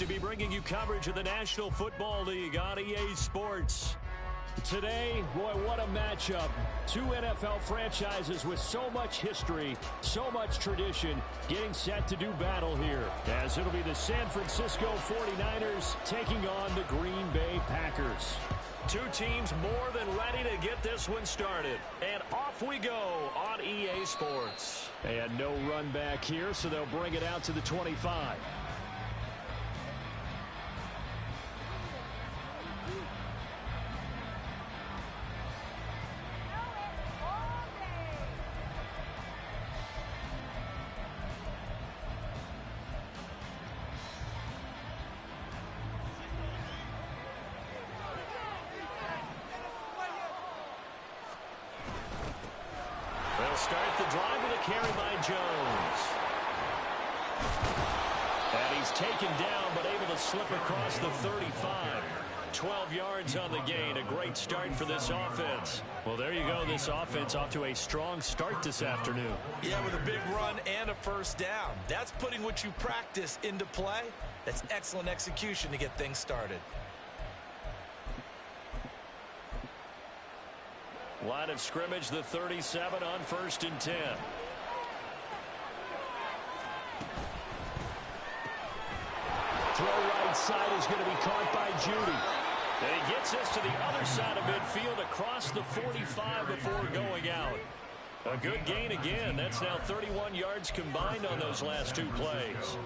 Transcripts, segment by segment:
to be bringing you coverage of the National Football League on EA Sports. Today, boy, what a matchup. Two NFL franchises with so much history, so much tradition, getting set to do battle here. As it'll be the San Francisco 49ers taking on the Green Bay Packers. Two teams more than ready to get this one started. And off we go on EA Sports. And no run back here, so they'll bring it out to the 25. They'll start the drive with a carry by Jones. And he's taken down, but able to slip across the 35. 12 yards on the gain. A great start for this offense. Well, there you go. This offense off to a strong start this afternoon. Yeah, with a big run and a first down. That's putting what you practice into play. That's excellent execution to get things started. Line of scrimmage, the 37 on 1st and 10. Throw right side is going to be caught by Judy. And he gets us to the other side of midfield across the 45 before going out. A good gain again. That's now 31 yards combined on those last two plays.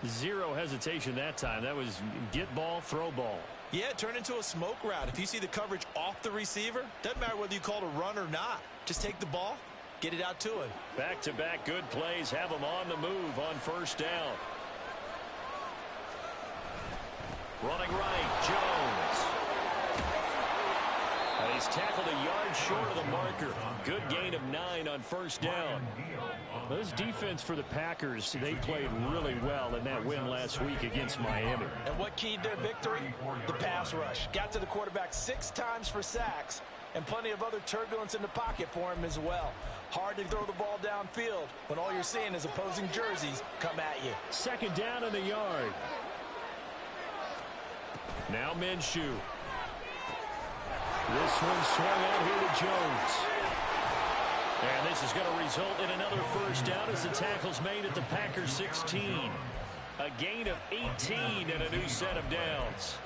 Zero hesitation that time. That was get ball, throw ball. Yeah, it turned into a smoke route. If you see the coverage off the receiver, doesn't matter whether you call it a run or not. Just take the ball, get it out to him. Back-to-back good plays have him on the move on first down. Running right, Jones. And he's tackled a yard short of the marker. Good gain of 9 on first down. Well, this defense for the Packers, they played really well in that win last week against Miami. And what keyed their victory? The pass rush. Got to the quarterback 6 times for sacks, and plenty of other turbulence in the pocket for him as well. Hard to throw the ball downfield when all you're seeing is opposing jerseys come at you. Second down in the yard. Now Minshew. This one swung out here to Jones. And this is going to result in another first down as the tackle's made at the Packers 16. A gain of 18 and a new set of downs.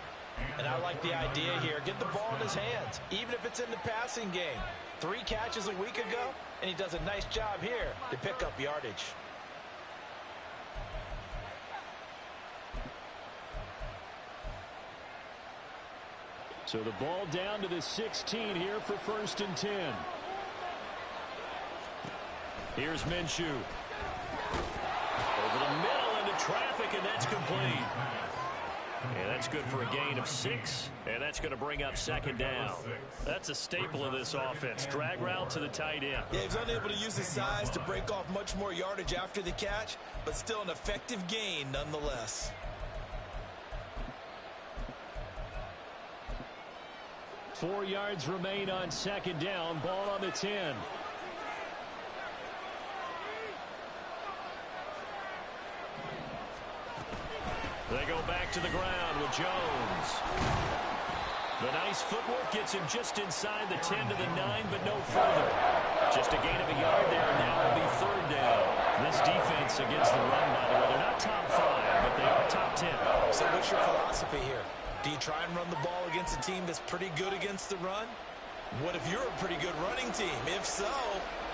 And I like the idea here. Get the ball in his hands, even if it's in the passing game. 3 catches a week ago, and he does a nice job here to pick up yardage. So the ball down to the 16 here for 1st and 10. Here's Minshew. Over the middle into traffic, and that's complete. And that's good for a gain of 6, and that's going to bring up second down. That's a staple of this offense. Drag route to the tight end. Yeah, he's unable to use his size to break off much more yardage after the catch, but still an effective gain nonetheless. Four yards remain on second down. Ball on the 10. They go back to the ground with Jones. The nice footwork gets him just inside the 10 to the 9, but no further. Just a gain of a yard there, and now it'll be third down. This defense against the run, by the way, they're not top 5, but they are top 10. So what's your philosophy here? Do you try and run the ball against a team that's pretty good against the run? What if you're a pretty good running team? If so,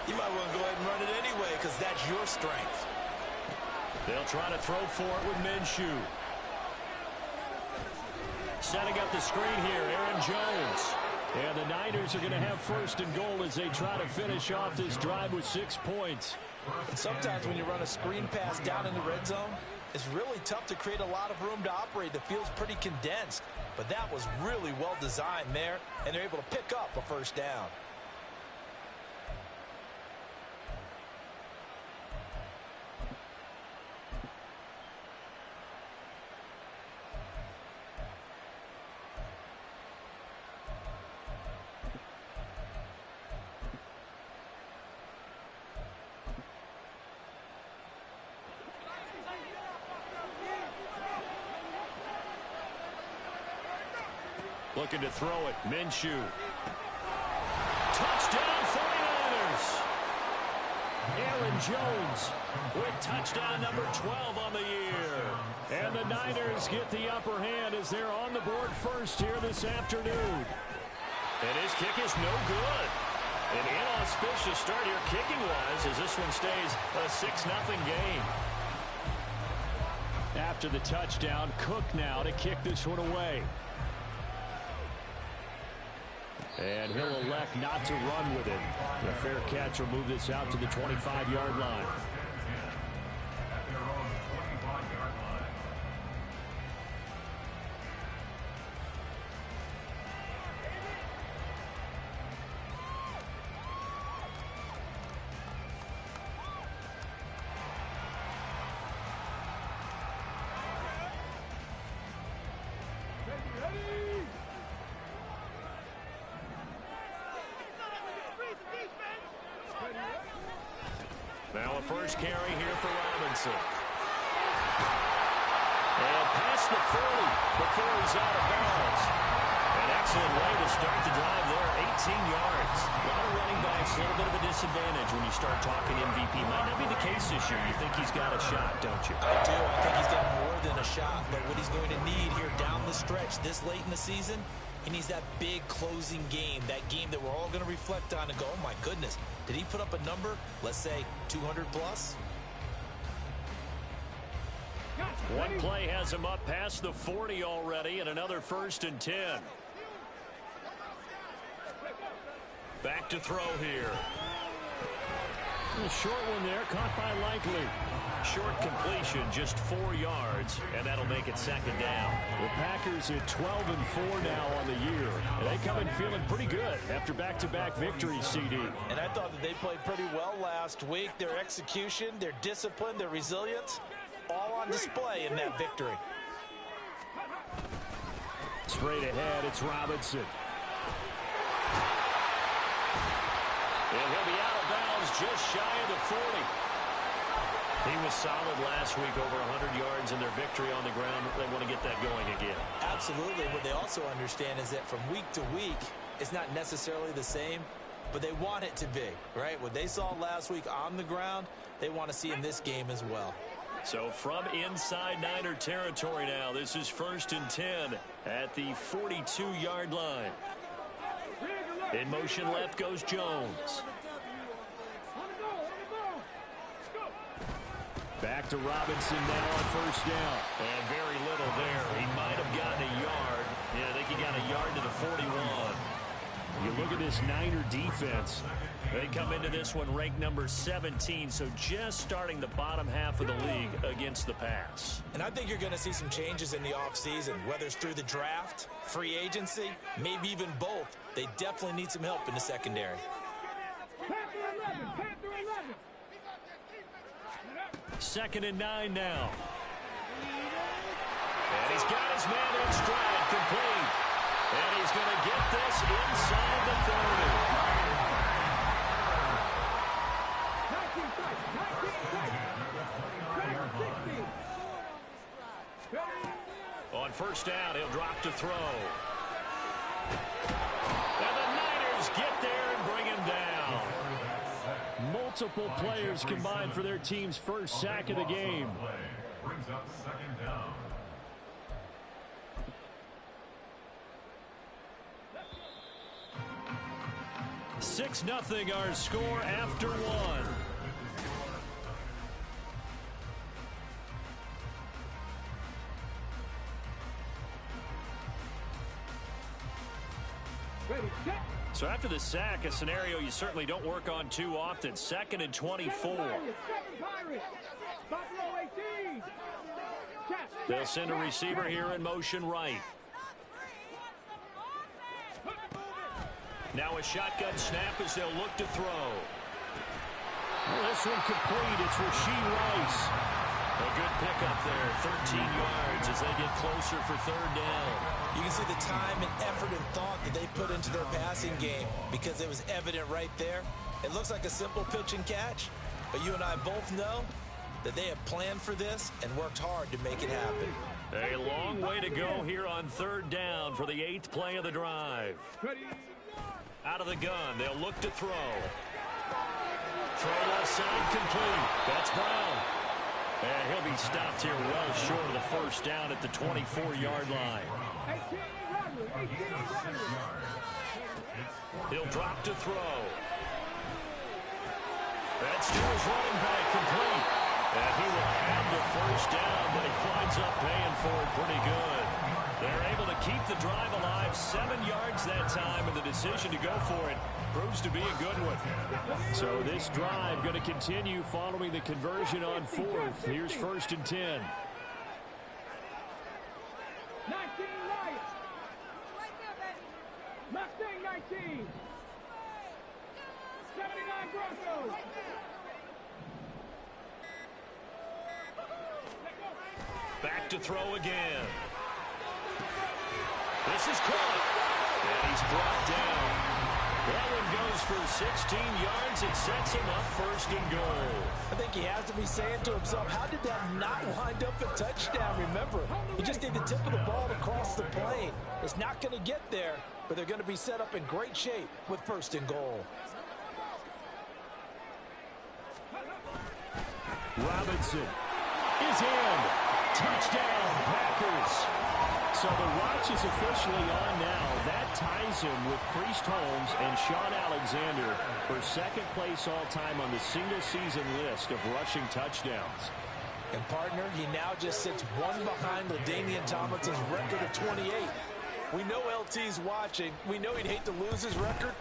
you might want to go ahead and run it anyway because that's your strength. They'll try to throw for it with Minshew. Setting up the screen here, Aaron Jones. And the Niners are going to have 1st and goal as they try to finish off this drive with 6 points. And sometimes when you run a screen pass down in the red zone, it's really tough to create a lot of room to operate. The field's pretty condensed. But that was really well designed there, and they're able to pick up a first down. Looking to throw it. Minshew. Touchdown 49ers. Aaron Jones with touchdown number 12 on the year. And the Niners get the upper hand as they're on the board first here this afternoon. And his kick is no good. An inauspicious start here kicking-wise as this one stays a 6-0 game. After the touchdown, Cook now to kick this one away. And he'll elect not to run with it. A fair catch will move this out to the 25-yard line. Now a first carry here for Robinson. And past the 40 before he's out of bounds. An excellent way to start the drive there, 18 yards. A lot of running backs, a little bit of a disadvantage when you start talking MVP. Might not be the case this year. You think he's got a shot, don't you? I do. I think he's got more than a shot. But what he's going to need here down the stretch this late in the season, he needs that big closing game, that game that we're all going to reflect on and go, oh, my goodness, did he put up a number, let's say, 200 plus? One play has him up past the 40 already, and another 1st and 10. Back to throw here. A short one there, caught by Likely. Short completion, just 4 yards, and that'll make it 2nd down. The Packers at 12-4 now on the year. And they come in feeling pretty good after back-to-back victories, CD. And I thought that they played pretty well last week. Their execution, their discipline, their resilience, all on display in that victory. Straight ahead, it's Robinson. And he'll be out of bounds just shy of the 40. He was solid last week, over 100 yards in their victory on the ground. They want to get that going again. Absolutely. What they also understand is that from week to week, it's not necessarily the same, but they want it to be, right? What they saw last week on the ground, they want to see in this game as well. So from inside Niner territory now, this is 1st and 10 at the 42-yard line. In motion left goes Jones. Back to Robinson now on 1st down. And very little there. He might have gotten a yard. Yeah, I think he got a yard to the 41. You look at this Niner defense. They come into this one ranked number 17, so just starting the bottom half of the league against the pass. And I think you're going to see some changes in the offseason, whether it's through the draft, free agency, maybe even both. They definitely need some help in the secondary. Second and 9 now. And he's got his man in stride, complete. And he's going to get this inside the 30. On 1st down, he'll drop to throw. And the Niners get there and bring him down. Multiple players combined for their team's first sack of the game. Brings up 2nd down. Six 6-0 our score after one. So after the sack, a scenario you certainly don't work on too often. 2nd and 24. They'll send a receiver here in motion right. Now a shotgun snap as they'll look to throw. Well, this one complete. It's Rashee Rice. A good pickup there, 13 yards as they get closer for 3rd down. You can see the time and effort and thought that they put into their passing game because it was evident right there. It looks like a simple pitch and catch, but you and I both know that they have planned for this and worked hard to make it happen. A long way to go here on third down for the 8th play of the drive. Out of the gun, they'll look to throw. Throw left side complete. That's Brown. And he'll be stopped here well short of the first down at the 24-yard line. He'll drop to throw. That's to his running back complete. And he will have the first down, but he winds up paying for it pretty good. They're able to keep the drive alive, 7 yards that time, and the decision to go for it proves to be a good one. So this drive going to continue following the conversion on 4th. Here's 1st and 10. 19 Lions. Right there, baby. Mustang 19. 79 Broncos. Back to throw again. This is caught. And he's brought down. That one goes for 16 yards. It sets him up 1st and goal. I think he has to be saying to himself, how did that not wind up a touchdown? Remember, he just need the tip of the ball to cross the plane. It's not going to get there, but they're going to be set up in great shape with 1st and goal. Robinson is in. Touchdown, Packers. So the watch is officially on now. That ties him with Priest Holmes and Sean Alexander for 2nd place all-time on the single-season list of rushing touchdowns. And, partner, he now just sits 1 behind LaDainian Tomlinson's record of 28. We know LT's watching. We know he'd hate to lose his record,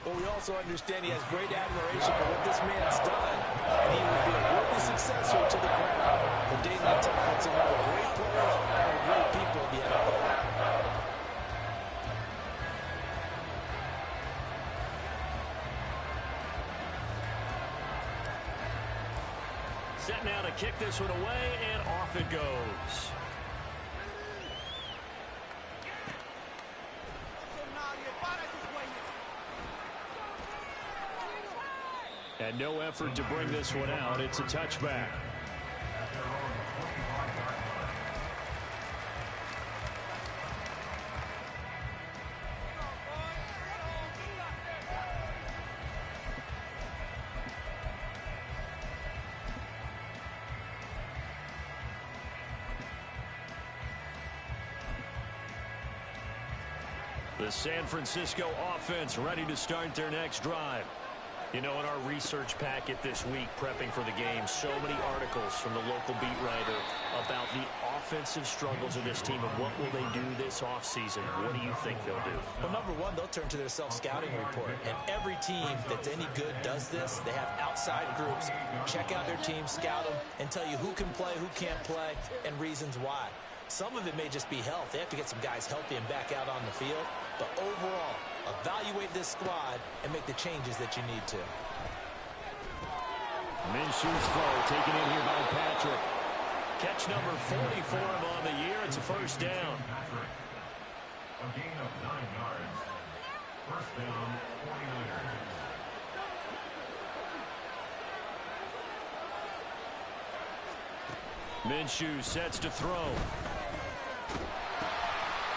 but we also understand he has great admiration for what this man's done, and he will be a worthy successor to the crown. LaDainian Tomlinson, one of the great players, one of the great people in the NFL. Set now to kick this one away, and off it goes. And no effort to bring this one out. It's a touchback. The San Francisco offense ready to start their next drive. You know, in our research packet this week, prepping for the game, so many articles from the local beat writer about the offensive struggles of this team and what will they do this offseason. What do you think they'll do? Well, number one, they'll turn to their self-scouting report. And every team that's any good does this. They have outside groups. Check out their team, scout them, and tell you who can play, who can't play, and reasons why. Some of it may just be health. They have to get some guys healthy and back out on the field. But overall, evaluate this squad and make the changes that you need to. Minshew's throw taken in here by Patrick. Catch number 40 for him on the year. It's a 1st down. A gain of 9 yards. 1st down, 49ers. Minshew sets to throw.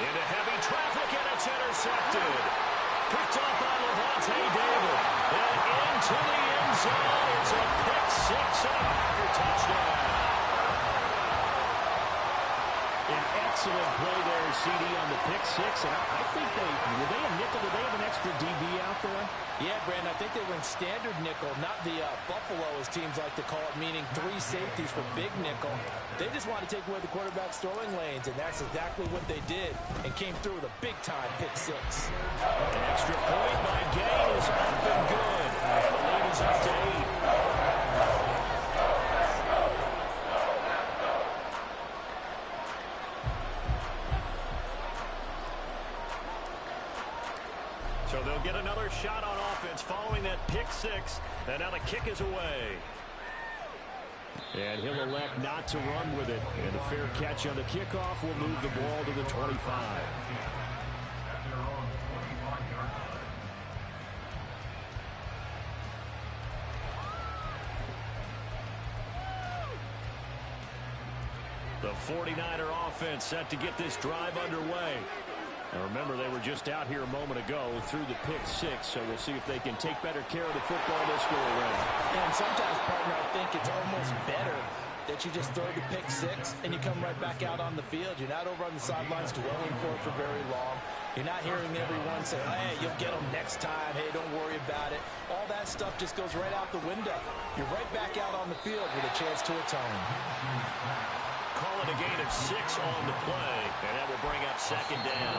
Into heavy traffic, and it's intercepted. Picked up by Levante David. And into the end zone. It's a pick 6 and a Packer touchdown. An excellent play there, CD, on the pick 6. And I think were they a nickel? Did they have an extra DB out there? Yeah, Brandon, I think they were in standard nickel, not the Buffalo, as teams like to call it, meaning 3 safeties for big nickel. They just want to take away the quarterback's throwing lanes, and that's exactly what they did, and came through with a big-time pick 6. An extra point by Gain is up and good. And the lead is up to 8. So they'll get another shot on offense following that pick 6. And now the kick is away. And he'll elect not to run with it. And a fair catch on the kickoff will move the ball to the 25. The 49er offense set to get this drive underway. Now remember, they were just out here a moment ago through the pick six, so we'll see if they can take better care of the football this go around. And sometimes, partner, I think it's almost better that you just throw the pick six and you come right back out on the field. You're not over on the sidelines dwelling for very long. You're not hearing everyone say, hey, you'll get them next time. Hey, don't worry about it. All that stuff just goes right out the window. You're right back out on the field with a chance to atone. Call it a gain of 6 on the play, and that will bring up second down.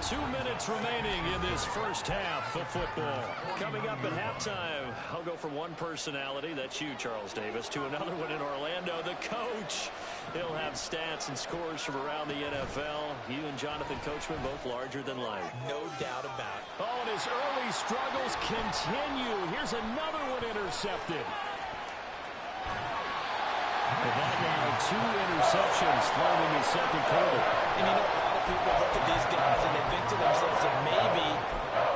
2 minutes remaining in this first half of football. Coming up at halftime, I'll go from one personality, that's you, Charles Davis, to another one in Orlando, the coach. He'll have stats and scores from around the NFL. You and Jonathan Coachman both larger than life. No doubt about it. Oh, and his early struggles continue. Here's another one intercepted. And that now 2 interceptions thrown in the second quarter. And you know, a lot of people look at these guys and they think to themselves that maybe,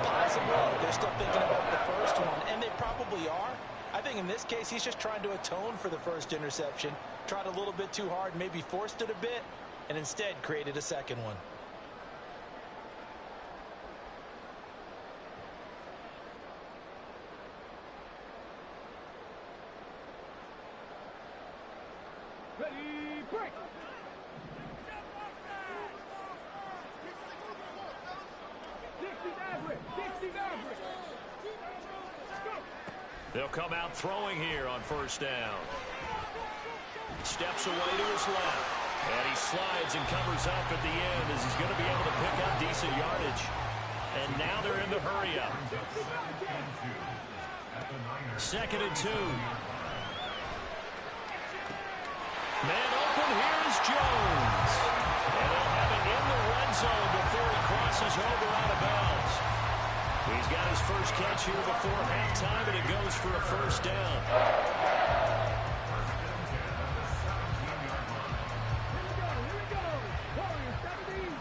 possibly, they're still thinking about the first one, and they probably are. I think in this case, he's just trying to atone for the first interception, tried a little bit too hard, maybe forced it a bit, and instead created a second one. Ready, break. They'll come out throwing here on first down. Steps away to his left. And he slides and covers up at the end as he's going to be able to pick up decent yardage. And now they're in the hurry up. 2nd and 2. Man open, here's Jones. And they'll have it in the red zone before he crosses over out of bounds. He's got his first catch here before halftime, and it goes for a first down. Here we go. Warriors, 70.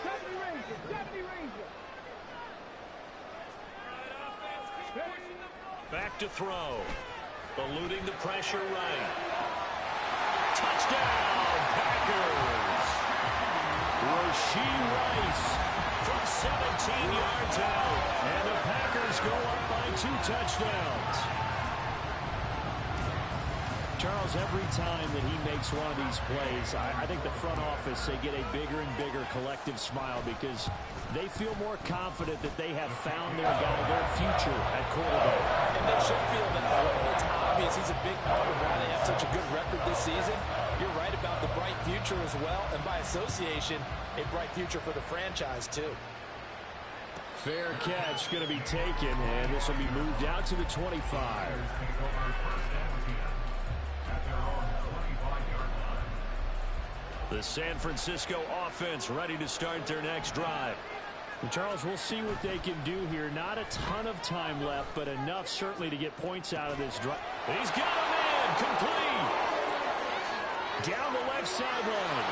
70 Rangers, 70 Rangers. Back to throw. Eluding the pressure right. Touchdown, Packers. Rashee Rice from 17 yards out. And the Packers go up by 2 touchdowns. Charles, every time that he makes one of these plays, I think the front office, they get a bigger and bigger collective smile because they feel more confident that they have found their guy, their future at quarterback. And they should feel that way. It's obvious he's a big part of why they have such a good record this season. You're right about the bright future as well, and by association, a bright future for the franchise too. Fair catch going to be taken, and this will be moved out to the 25. The San Francisco offense ready to start their next drive. And Charles, we'll see what they can do here. Not a ton of time left, but enough certainly to get points out of this drive. He's got a man complete. Down the left sideline.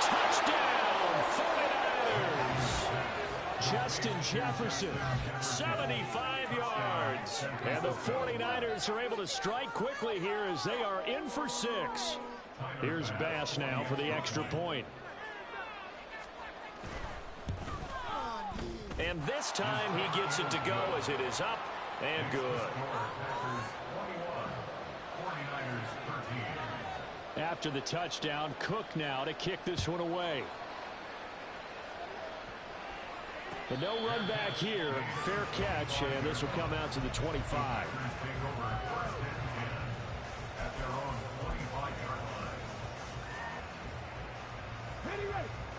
Touchdown, 49ers. Justin Jefferson, 75 yards. And the 49ers are able to strike quickly here as they are in for 6. Here's Bass now for the extra point. And this time he gets it to go as it is up and good. After the touchdown, Cook now to kick this one away. But no run back here. Fair catch, and this will come out to the 25.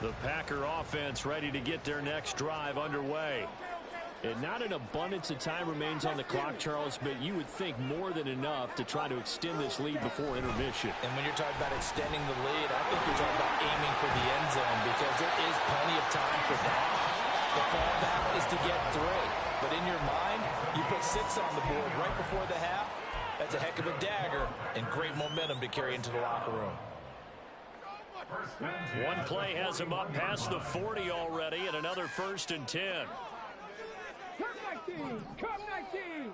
The Packer offense ready to get their next drive underway. And not an abundance of time remains on the clock, Charles, but you would think more than enough to try to extend this lead before intermission. And when you're talking about extending the lead, I think you're talking about aiming for the end zone because there is plenty of time for that. The fallback is to get 3. But in your mind, you put 6 on the board right before the half. That's a heck of a dagger and great momentum to carry into the locker room. One play has him up past the 40 already, and another 1st and 10. Come 19. Come 19.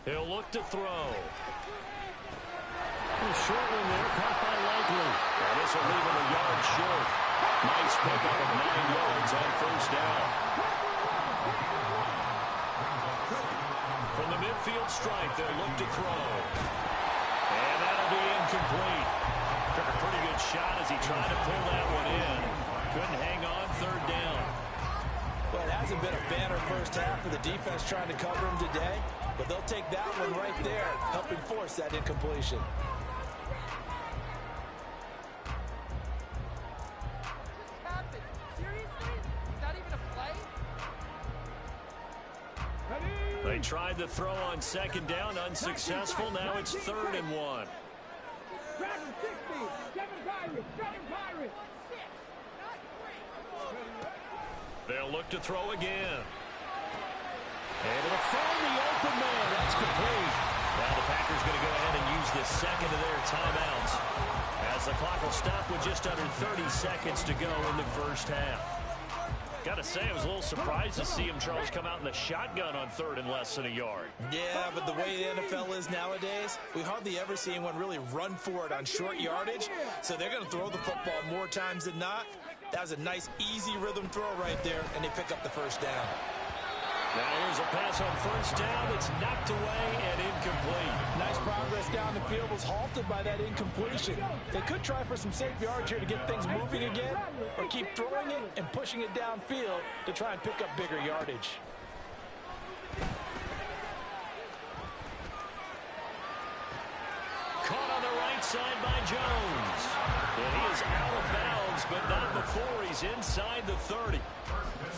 He'll look to throw. A short one there, caught by Likely. And this will leave him a yard short. Nice pickup of 9 yards on first down. From the midfield stripe, they'll look to throw. And that'll be incomplete. Took a pretty good shot as he tried to pull that one in. Couldn't hang on, third down. Well, it hasn't been a banner first half for the defense trying to cover him today, but they'll take that one right there, helping force that incompletion. They tried to throw on second down, unsuccessful. Now it's 3rd and 1. They'll look to throw again. Able to find the open man. That's complete. Now the Packers going to go ahead and use the second of their timeouts as the clock will stop with just under 30 seconds to go in the first half. Got to say, I was a little surprised to see him, Charles, come out in the shotgun on 3rd and less than a yard. Yeah, but the way the NFL is nowadays, we hardly ever see anyone really run for it on short yardage. So they're going to throw the football more times than not. That was a nice, easy rhythm throw right there, and they pick up the first down. Now here's a pass on first down. It's knocked away and incomplete. Nice progress down the field was halted by that incompletion. They could try for some safe yards here to get things moving again, or keep throwing it and pushing it downfield to try and pick up bigger yardage. Caught on the right side by Jones. And he is out of bounds, but not before he's inside the 30.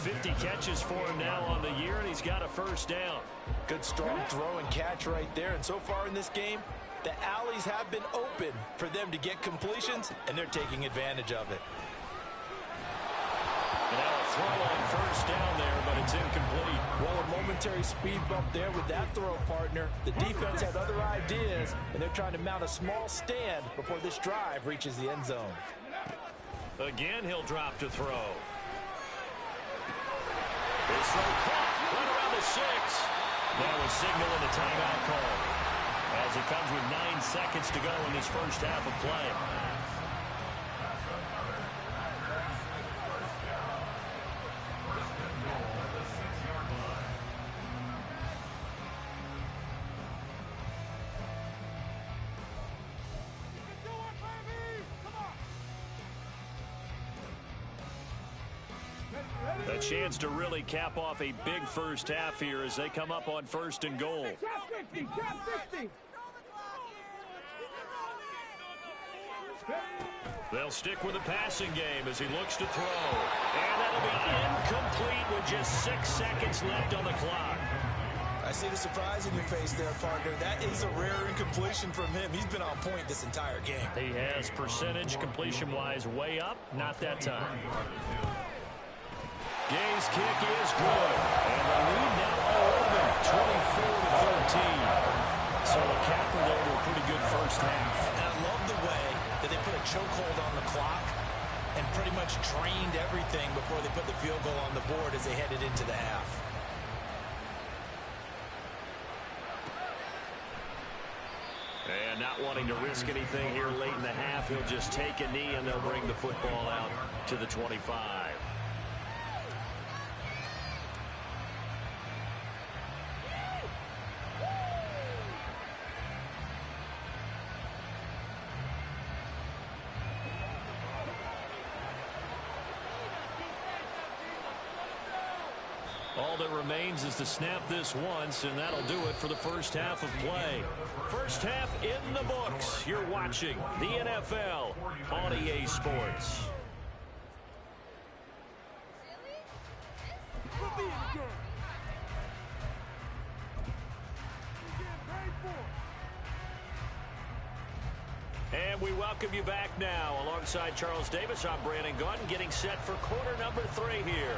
50 catches for him now on the year, and he's got a first down. Good strong throw and catch right there. And so far in this game, the alleys have been open for them to get completions, and they're taking advantage of it. And now a throw on first down there, but it's incomplete. Well, a momentary speed bump there with that throw, partner. The defense had other ideas, and they're trying to mount a small stand before this drive reaches the end zone. Again, he'll drop to throw. His throw caught right around the 6. Now a signal and a timeout call as it comes with 9 seconds to go in this first half of play. A chance to really cap off a big first half here as they come up on 1st and goal. Trap 50, trap 50. They'll stick with the passing game as he looks to throw. And that'll be incomplete with just 6 seconds left on the clock. I see the surprise in your face there, partner. That is a rare incompletion from him. He's been on point this entire game. He has percentage completion-wise way up. Not that time. Gay's kick is good. And the lead now all over 24-13. So a capper there to a pretty good first half. And I love the way that they put a chokehold on the clock and pretty much drained everything before they put the field goal on the board as they headed into the half. And not wanting to risk anything here late in the half, he'll just take a knee and they'll bring the football out to the 25. All that remains is to snap this once, and that'll do it for the first half of play. First half in the books. You're watching the NFL on EA Sports. And we welcome you back now. Alongside Charles Davis, I'm Brandon Gaudin, getting set for quarter number 3 here.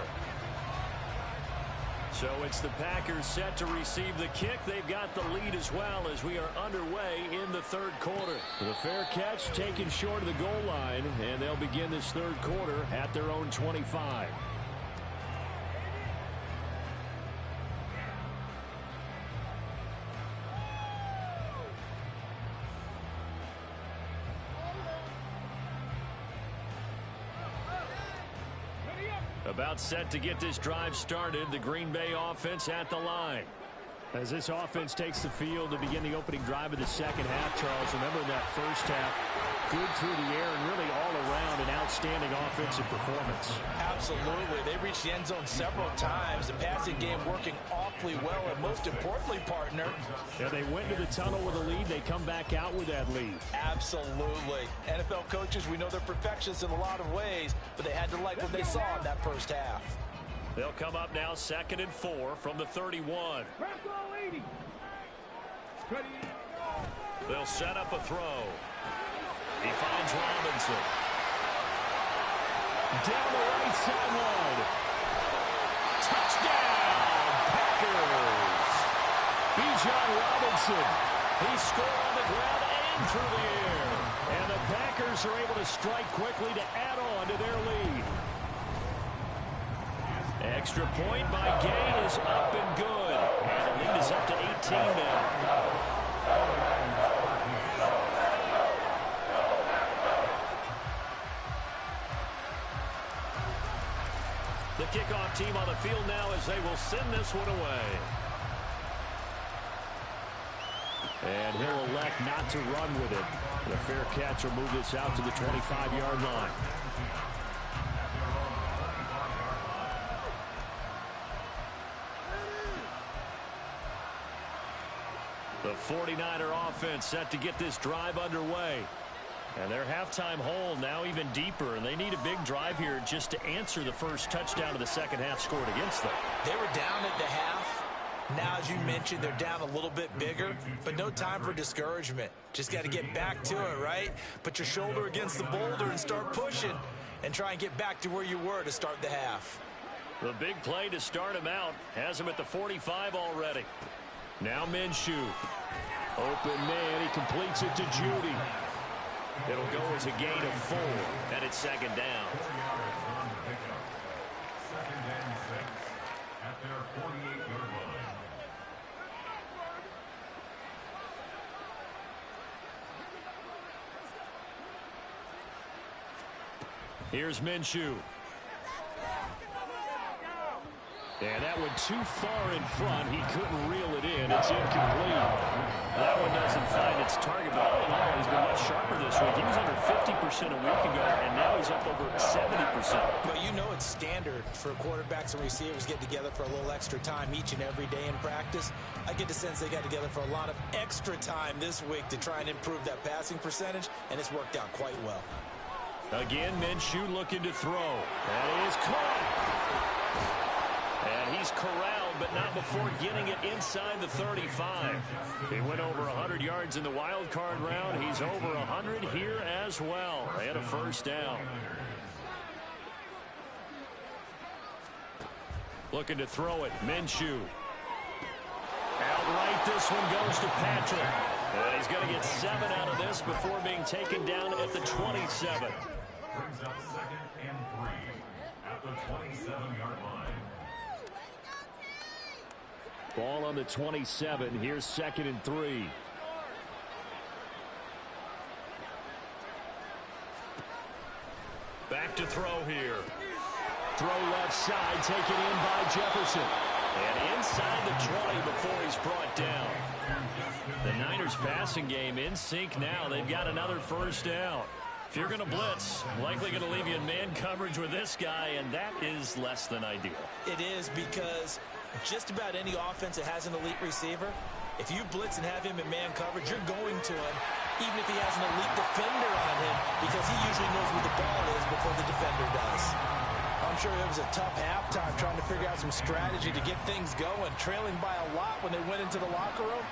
So it's the Packers set to receive the kick. They've got the lead as well as we are underway in the 3rd quarter. The fair catch taken short of the goal line, and they'll begin this 3rd quarter at their own 25. About set to get this drive started. The Green Bay offense at the line. As this offense takes the field to begin the opening drive of the second half, Charles, remember in that first half, good through the air and really all around an outstanding offensive performance. Absolutely. They reached the end zone several times. The passing game working awfully well, and most importantly, partner. Yeah, they went to the tunnel with a lead. They come back out with that lead. Absolutely. NFL coaches, we know they're perfectionists in a lot of ways, but they had to like what they saw in that first half. They'll come up now 2nd and 4 from the 31. They'll set up a throw. He finds Robinson. Down the right sideline. Touchdown, Packers. Bijan Robinson. He scored on the ground and through the air. And the Packers are able to strike quickly to add on to their lead. Extra point by Gay is up and good. And the lead is up to 18 now. The kickoff team on the field now as they will send this one away. And he'll elect not to run with it. And a fair catch will move this out to the 25-yard line. The 49er offense set to get this drive underway. And their halftime hole now even deeper, and they need a big drive here just to answer the first touchdown of the second half scored against them. They were down at the half. Now, as you mentioned, they're down a little bit bigger, but no time for discouragement. Just got to get back to it, right? Put your shoulder against the boulder and start pushing and try and get back to where you were to start the half. The big play to start him out has him at the 45 already. Now Minshew. Open man. He completes it to Judy. It'll go as a gain of 4, and it's 2nd down. 2nd and 6 at their 48-yard line. Here's Minshew. And that went too far in front. He couldn't reel it in. It's incomplete. That one doesn't find its target, but all in all, he's been much sharper this week. He was under 50% a week ago, and now he's up over 70%. But you know it's standard for quarterbacks and receivers get together for a little extra time each and every day in practice. I get the sense they got together for a lot of extra time this week to try and improve that passing percentage, and it's worked out quite well. Again, Minshew looking to throw. That is caught. And he's corralled, but not before getting it inside the 35. He went over 100 yards in the wild card round. He's over 100 here as well. And a first down. Looking to throw it. Minshew. Outright, this one goes to Patrick. And he's going to get 7 out of this before being taken down at the 27. Brings up 2nd and 3 at the 27-yard line. Ball on the 27. Here's 2nd and 3. Back to throw here. Throw left side, taken in by Jefferson. And inside the 20 before he's brought down. The Niners passing game in sync now. They've got another first down. If you're going to blitz, likely going to leave you in man coverage with this guy, and that is less than ideal. It is, because just about any offense that has an elite receiver, if you blitz and have him in man coverage, you're going to him, even if he has an elite defender on him, because he usually knows where the ball is before the defender does. I'm sure it was a tough halftime trying to figure out some strategy to get things going, trailing by a lot when they went into the locker room.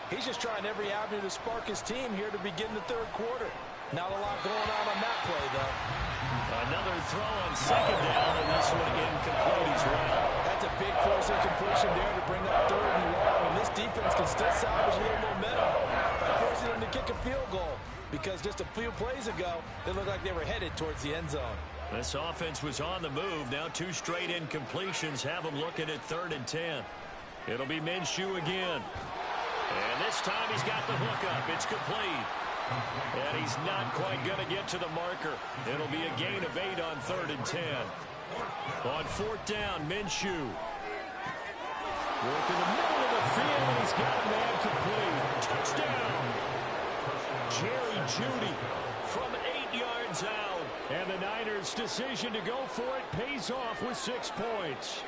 He's just trying every avenue to spark his team here to begin the third quarter. Not a lot going on that play, though. Another throw on 2nd down, and this one incomplete as well. That's a big force incompletion there to bring up 3rd and long, and this defense can still salvage a little momentum by forcing them to kick a field goal, because just a few plays ago, they looked like they were headed towards the end zone. This offense was on the move. Now 2 straight incompletions have them looking at 3rd and 10. It'll be Minshew again. And this time he's got the hook up. It's complete. And he's not quite going to get to the marker. It'll be a gain of 8 on 3rd and 10. On fourth down, Minshew. Work in the middle of the field, and he's got a man complete. Touchdown! Jerry Jeudy from 8 yards out. And the Niners' decision to go for it pays off with 6 points.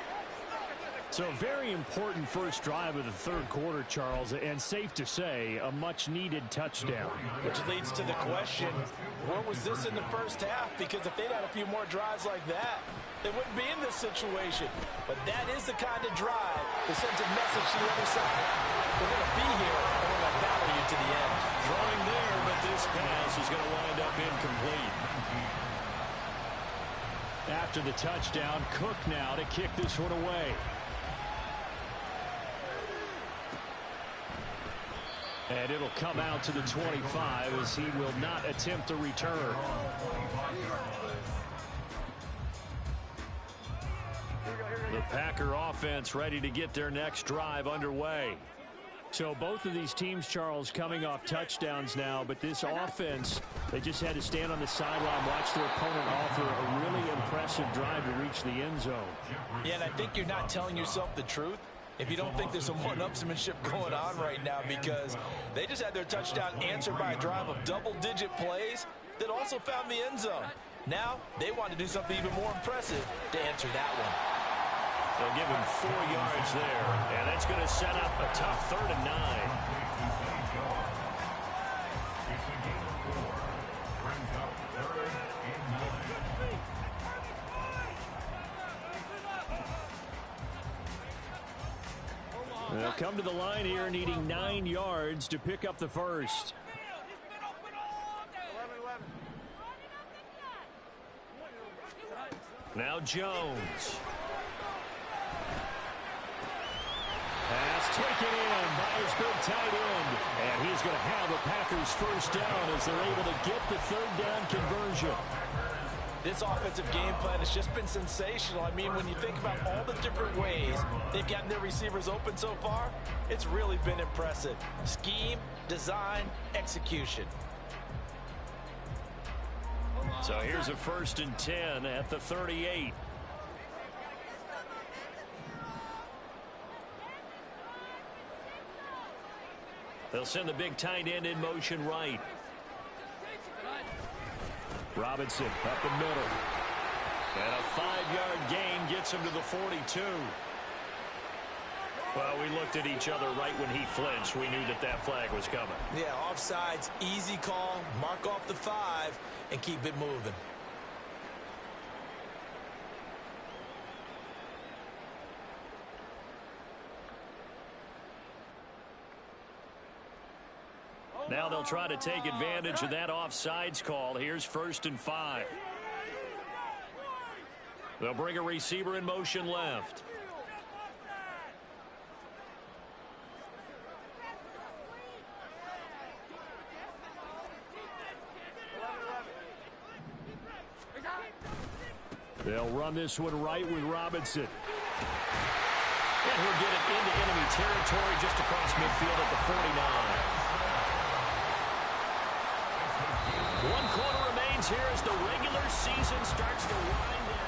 So very important first drive of the third quarter, Charles, and safe to say, a much-needed touchdown. Which leads to the question, where was this in the first half? Because if they'd had a few more drives like that, they wouldn't be in this situation. But that is the kind of drive that sends a message to the other side. We're going to be here, and we're going to battle you to the end. Throwing there, but this pass is going to wind up incomplete. After the touchdown, Cook now to kick this one away. And it'll come out to the 25 as he will not attempt a return. The Packer offense ready to get their next drive underway. So both of these teams, Charles, coming off touchdowns now, but this offense, they just had to stand on the sideline, watch their opponent offer a really impressive drive to reach the end zone. Yeah, and I think you're not telling yourself the truth if you don't think there's some one-upsmanship going on right now, because they just had their touchdown answered by a drive of double-digit plays that also found the end zone. Now they want to do something even more impressive to answer that one. They'll give him 4 yards there, and that's going to set up a tough 3rd and 9. They'll come to the line here needing 9 yards to pick up the first. Now Jones. Pass taken in by his big tight end. And he's going to have a Packers first down as they're able to get the 3rd down conversion. This offensive game plan has just been sensational. I mean, when you think about all the different ways they've gotten their receivers open so far, it's really been impressive. Scheme, design, execution. So here's a 1st and 10 at the 38. They'll send the big tight end in motion right. Robinson up the middle. And a 5-yard gain gets him to the 42. Well, we looked at each other right when he flinched. We knew that that flag was coming. Yeah, offsides, easy call, mark off the 5, and keep it moving. Now they'll try to take advantage of that offsides call. Here's 1st and 5. They'll bring a receiver in motion left. They'll run this one right with Robinson. And he'll get it into enemy territory just across midfield at the 49. 1 quarter remains here as the regular season starts to wind down.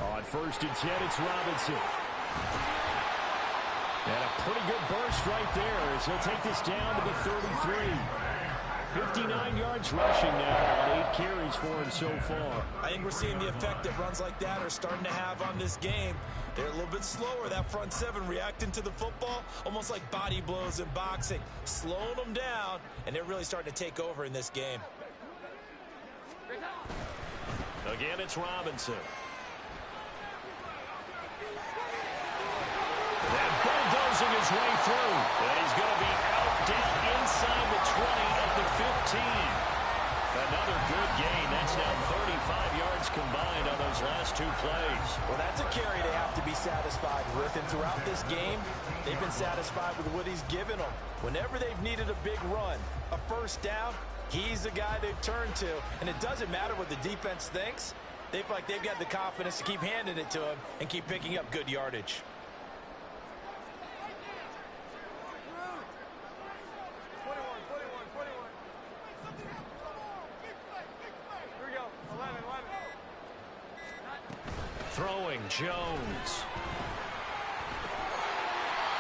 On 1st and 10, it's Robinson. And a pretty good burst right there as he'll take this down to the 33. 59 yards rushing now on 8 carries for him so far. I think we're seeing the effect that runs like that are starting to have on this game. They're a little bit slower, that front 7 reacting to the football, almost like body blows in boxing, slowing them down, and they're really starting to take over in this game. Again, it's Robinson. Bulldozing his way through. And he's going to be out down inside the 20 at the 15. Another good gain. That's now 35 yards combined on those last 2 plays. Well, that's a carry they have to be satisfied with. And throughout this game, they've been satisfied with what he's given them. Whenever they've needed a big run, a first down, he's the guy they've turned to. And it doesn't matter what the defense thinks. They feel like they've got the confidence to keep handing it to him and keep picking up good yardage. Throwing Jones.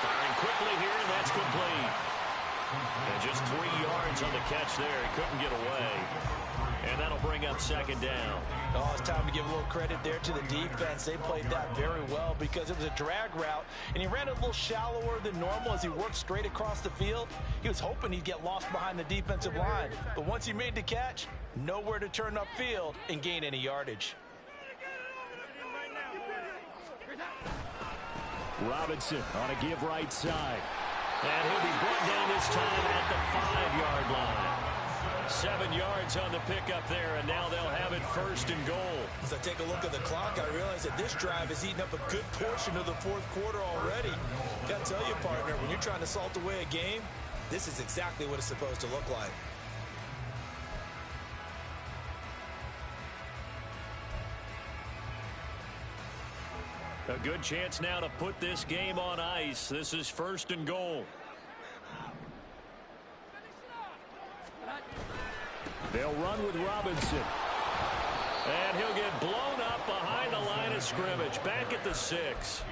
Firing quickly here, and that's complete. And just 3 yards on the catch there. He couldn't get away. And that'll bring up second down. Oh, it's time to give a little credit there to the defense. They played that very well because it was a drag route, and he ran a little shallower than normal as he worked straight across the field. He was hoping he'd get lost behind the defensive line. But once he made the catch, nowhere to turn upfield and gain any yardage. Robinson on a give right side. And he'll be brought down this time at the 5-yard line. 7 yards on the pickup there, and now they'll have it first and goal. As I take a look at the clock, I realize that this drive has eaten up a good portion of the fourth quarter already. Got to tell you, partner, when you're trying to salt away a game, this is exactly what it's supposed to look like. A good chance now to put this game on ice. This is first and goal. They'll run with Robinson. And he'll get blown up behind the line of scrimmage. Back at the 6.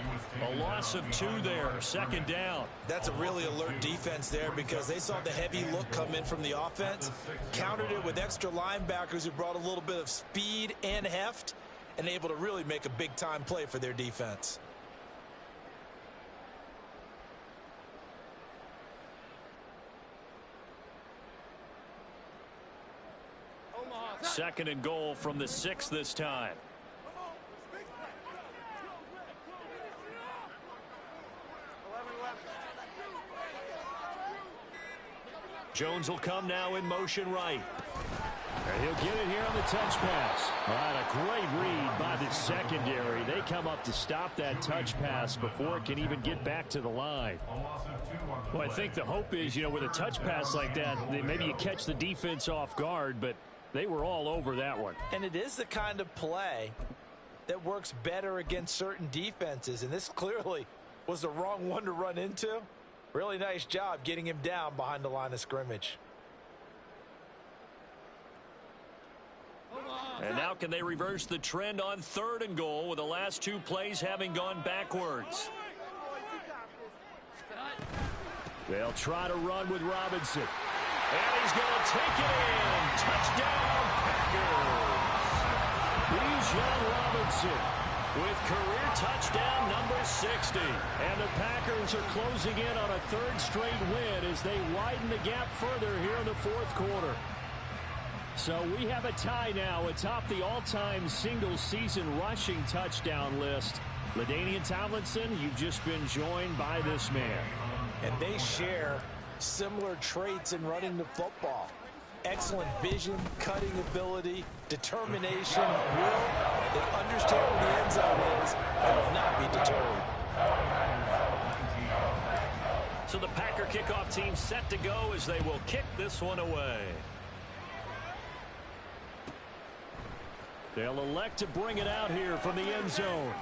A loss of 2 there. Second down. That's a really alert defense there because they saw the heavy look come in from the offense. Countered it with extra linebackers who brought a little bit of speed and heft, and able to really make a big-time play for their defense. Second and goal from the 6 this time. Jones will come now in motion right. And he'll get it here on the touch pass. All right, a great read by the secondary. They come up to stop that touch pass before it can even get back to the line. Well, I think the hope is, with a touch pass like that, maybe you catch the defense off guard, but they were all over that one. And it is the kind of play that works better against certain defenses, and this clearly was the wrong one to run into. Really nice job getting him down behind the line of scrimmage. And now can they reverse the trend on third and goal with the last 2 plays having gone backwards? They'll try to run with Robinson. And he's going to take it in. Touchdown, Packers. Bijan Robinson with career touchdown number 60. And the Packers are closing in on a 3rd straight win as they widen the gap further here in the fourth quarter. So we have a tie now atop the all-time single-season rushing touchdown list. LaDainian Tomlinson, you've just been joined by this man. And they share similar traits in running the football. Excellent vision, cutting ability, determination, will. They understand where the end zone is and will not be deterred. So the Packer kickoff team set to go as they will kick this one away. They'll elect to bring it out here from the end zone.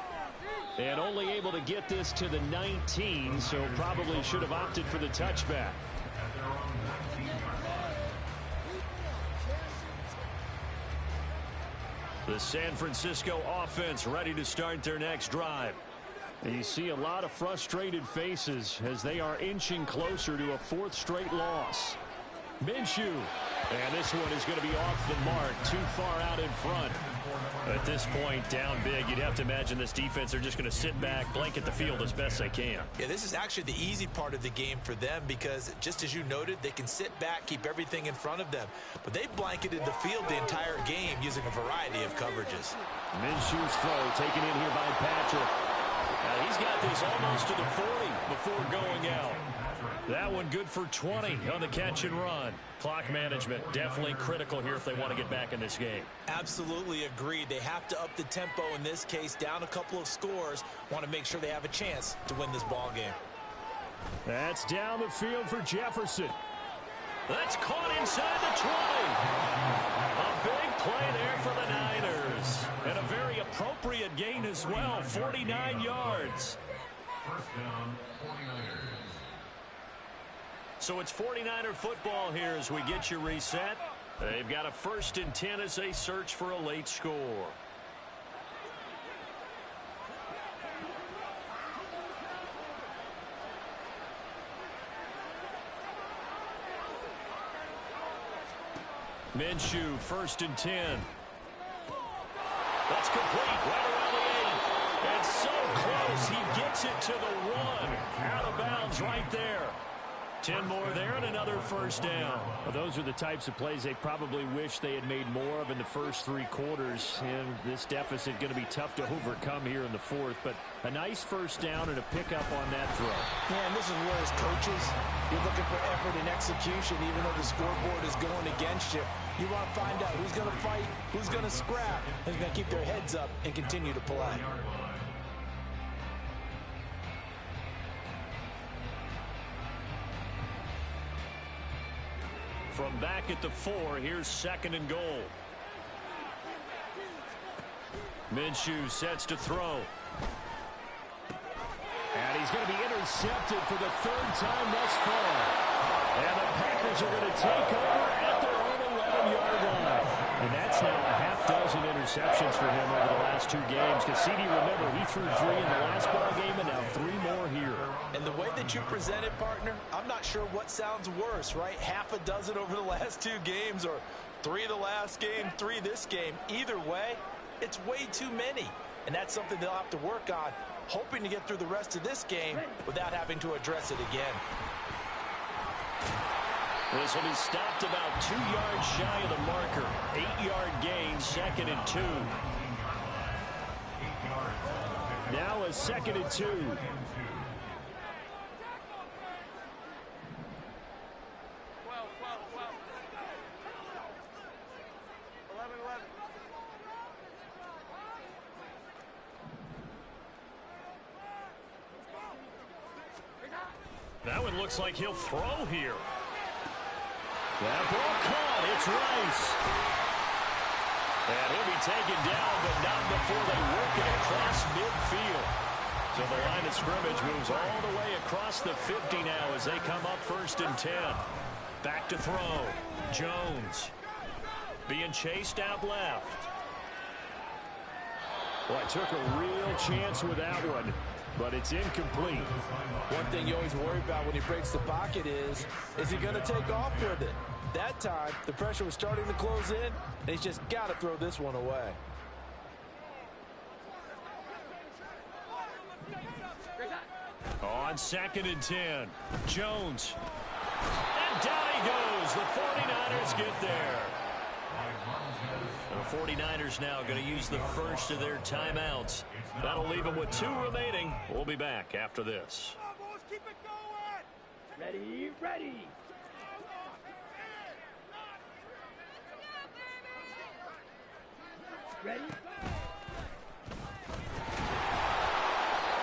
And only able to get this to the 19, so probably should have opted for the touchback. The San Francisco offense ready to start their next drive. And you see a lot of frustrated faces as they are inching closer to a 4th straight loss. Minshew. And this one is going to be off the mark, too far out in front. At this point, down big, you'd have to imagine this defense are just going to sit back, blanket the field as best they can. Yeah, this is actually the easy part of the game for them because, just as you noted, they can sit back, keep everything in front of them. But they blanketed the field the entire game using a variety of coverages. Minshew's throw taken in here by Patrick. He's got this almost to the 40 before going out. That one good for 20 on the catch and run. Clock management definitely critical here if they want to get back in this game. Absolutely agreed. They have to up the tempo in this case, down a couple of scores. Want to make sure they have a chance to win this ball game. That's down the field for Jefferson. That's caught inside the 20. A big play there for the Niners. And a very appropriate gain as well, 49 yards. First down, 49ers. So it's 49er football here as we get you reset. They've got a 1st and 10 as they search for a late score. Minshew, 1st and 10. That's complete, right around the 8. And so close, he gets it to the 1. Out of bounds right there. 10 more there and another 1st down. Well, those are the types of plays they probably wish they had made more of in the first 3 quarters. And this deficit going to be tough to overcome here in the 4th. But a nice 1st down and a pickup on that throw. Yeah, and this is where as coaches, you're looking for effort and execution even though the scoreboard is going against you. You want to find out who's going to fight, who's going to scrap, and who's going to keep their heads up and continue to play. From back at the 4, here's 2nd and goal. Minshew sets to throw. And he's going to be intercepted for the 3rd time thus far. And the Packers are going to take over at their own 11-yard line. And that's now a half-dozen interceptions for him over the last 2 games. Because CD, remember, he threw 3 in the last ball game and now 3 more here. And the way that you present it, partner, I'm not sure what sounds worse, right? Half a dozen over the last 2 games or 3 the last game, 3 this game. Either way, it's way too many. And that's something they'll have to work on, hoping to get through the rest of this game without having to address it again. This will be stopped about 2 yards shy of the marker. 8-yard gain, 2nd and 2. Now a 2nd and 2. That one looks like he'll throw here. That ball caught. It's Rice. And he'll be taken down, but not before they work it across midfield. So the line of scrimmage moves all the way across the 50 now as they come up 1st and 10. Back to throw. Jones being chased out left. Well, took a real chance with that one, but it's incomplete. One thing you always worry about when he breaks the pocket is he going to take off with it? That time, the pressure was starting to close in, and he's just got to throw this one away. On 2nd and 10, Jones. And down he goes. The 49ers get there. The 49ers now going to use the first of their timeouts. That'll leave them with 2 remaining. We'll be back after this. Keep it going. Ready, ready. Ready?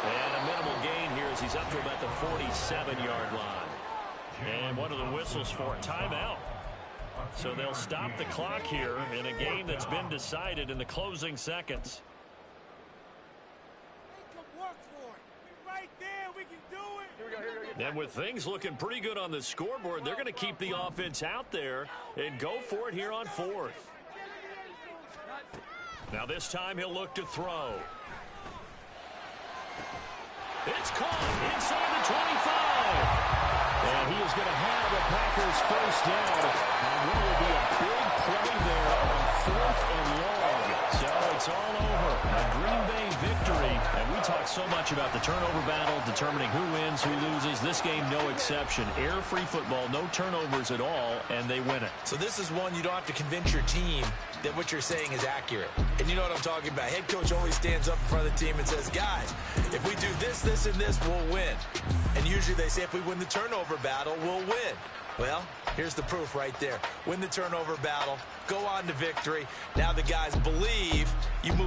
And a minimal gain here as he's up to about the 47-yard line. And one of the whistles for a timeout. So they'll stop the clock here in a game that's been decided in the closing seconds. And with things looking pretty good on the scoreboard, they're going to keep the offense out there and go for it here on 4th. Now this time he'll look to throw. It's caught inside the 25. And he is going to have the Packers 1st down. And what will be a big play there on 4th and long. So It's all over. A Green Bay victory. And we talk so much about the turnover battle, determining who wins, who loses. This game, no exception. Error-free football, no turnovers at all, and they win it. So this is one you don't have to convince your team that what you're saying is accurate. And you know what I'm talking about. Head coach always stands up in front of the team and says, guys, if we do this, this, and this, we'll win. And usually they say if we win the turnover battle, we'll win. Well, here's the proof right there. Win the turnover battle, go on to victory. Now the guys believe you move